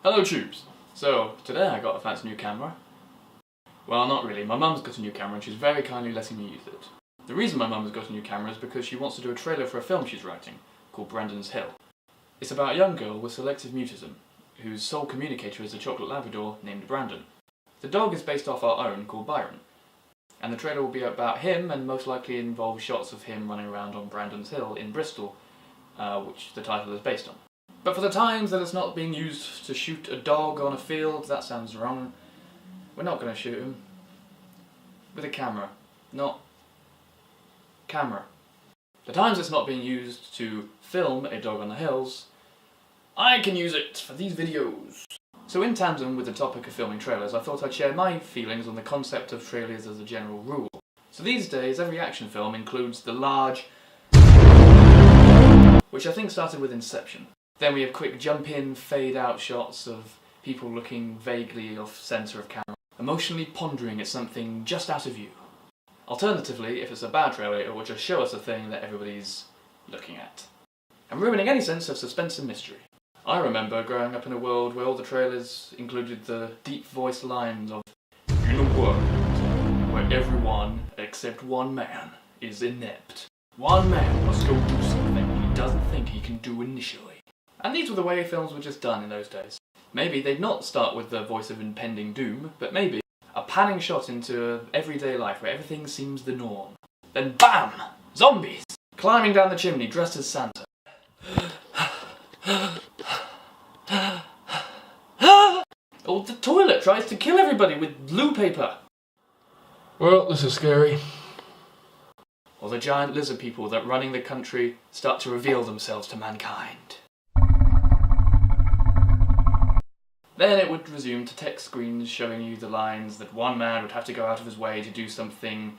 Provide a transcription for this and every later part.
Hello tubes! So, today I got a fancy new camera. Well, not really. My mum's got a new camera and she's very kindly letting me use it. The reason my mum has got a new camera is because she wants to do a trailer for a film she's writing, called Brandon's Hill. It's about a young girl with selective mutism, whose sole communicator is a chocolate Labrador named Brandon. The dog is based off our own, called Byron. And the trailer will be about him and most likely involve shots of him running around on Brandon's Hill in Bristol, which the title is based on. But for the times that it's not being used to shoot a dog on a field, that sounds wrong. We're not going to shoot him. With a camera. Not camera. The times it's not being used to film a dog on the hills, I can use it for these videos. So in tandem with the topic of filming trailers, I thought I'd share my feelings on the concept of trailers as a general rule. So these days, every action film includes the large, which I think started with Inception. Then we have quick jump-in, fade-out shots of people looking vaguely off centre of camera, emotionally pondering at something just out of view. Alternatively, if it's a bad trailer, it will just show us a thing that everybody's looking at, and ruining any sense of suspense and mystery. I remember growing up in a world where all the trailers included the deep-voiced lines of "In a world where everyone except one man is inept. One man must go do something he doesn't think he can do initially." And these were the way films were just done in those days. Maybe they'd not start with the voice of impending doom, but maybe a panning shot into everyday life where everything seems the norm. Then BAM! Zombies! Climbing down the chimney dressed as Santa. Or the toilet tries to kill everybody with blue paper. Well, this is scary. Or the giant lizard people that running the country start to reveal themselves to mankind. Then it would resume to text screens showing you the lines that one man would have to go out of his way to do something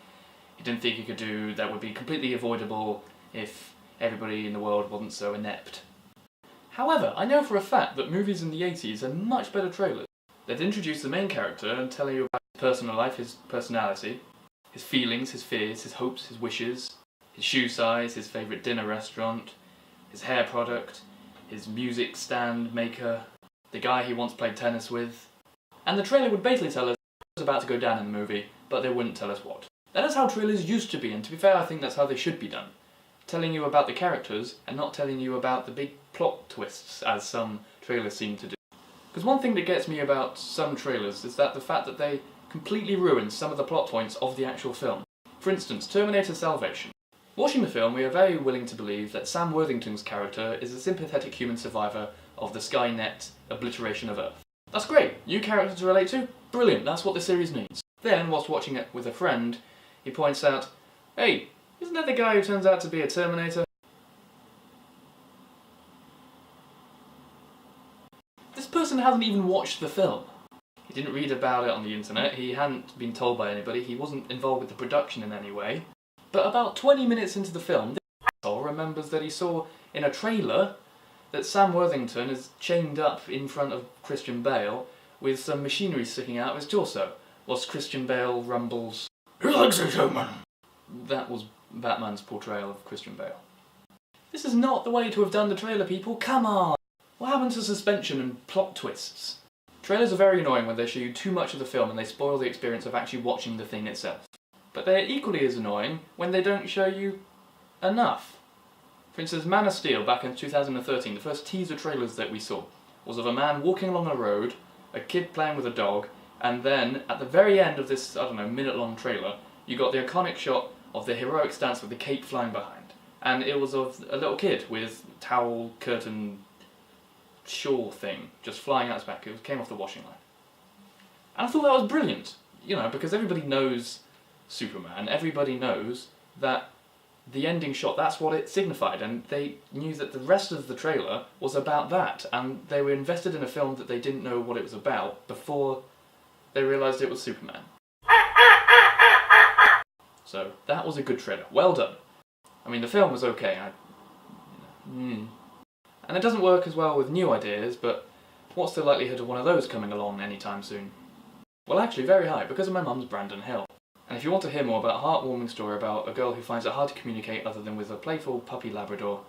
he didn't think he could do that would be completely avoidable if everybody in the world wasn't so inept. However, I know for a fact that movies in the 80s are much better trailers. They'd introduce the main character and tell you about his personal life, his personality, his feelings, his fears, his hopes, his wishes, his shoe size, his favourite dinner restaurant, his hair product, his music stand maker, the guy he once played tennis with. And the trailer would basically tell us what was about to go down in the movie, but they wouldn't tell us what. That is how trailers used to be, and to be fair, I think that's how they should be done. Telling you about the characters, and not telling you about the big plot twists, as some trailers seem to do. Because one thing that gets me about some trailers is that the fact that they completely ruin some of the plot points of the actual film. For instance, Terminator Salvation. Watching the film, we are very willing to believe that Sam Worthington's character is a sympathetic human survivor of the Skynet obliteration of Earth. That's great! New character to relate to? Brilliant, that's what the series needs. Then, whilst watching it with a friend, he points out, "Hey, isn't that the guy who turns out to be a Terminator?" This person hasn't even watched the film. He didn't read about it on the internet, he hadn't been told by anybody, he wasn't involved with the production in any way. But about 20 minutes into the film, this asshole remembers that he saw in a trailer that Sam Worthington is chained up in front of Christian Bale with some machinery sticking out of his torso, whilst Christian Bale rumbles, "Who likes a human?" That was Batman's portrayal of Christian Bale. This is not the way to have done the trailer, people, come on! What happened to suspension and plot twists? Trailers are very annoying when they show you too much of the film and they spoil the experience of actually watching the thing itself. But they're equally as annoying when they don't show you enough. For instance, Man of Steel back in 2013, the first teaser trailers that we saw was of a man walking along a road, a kid playing with a dog, and then at the very end of this, minute-long trailer, you got the iconic shot of the heroic stance with the cape flying behind. And it was of a little kid with towel, curtain, shawl thing just flying out his back. It came off the washing line. And I thought that was brilliant, because everybody knows Superman, everybody knows that the ending shot, that's what it signified, and they knew that the rest of the trailer was about that, and they were invested in a film that they didn't know what it was about before they realised it was Superman. So, that was a good trailer. Well done. I mean, the film was okay. And it doesn't work as well with new ideas, but what's the likelihood of one of those coming along anytime soon? Well, actually, very high, because of my mum's Brandon Hill. And if you want to hear more about a heartwarming story about a girl who finds it hard to communicate other than with a playful puppy Labrador,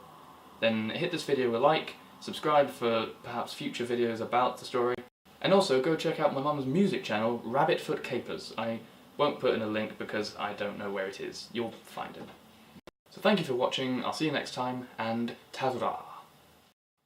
then hit this video a like, subscribe for perhaps future videos about the story, and also go check out my mum's music channel, Rabbitfoot Capers. I won't put in a link because I don't know where it is. You'll find it. So thank you for watching, I'll see you next time, and ta-ra!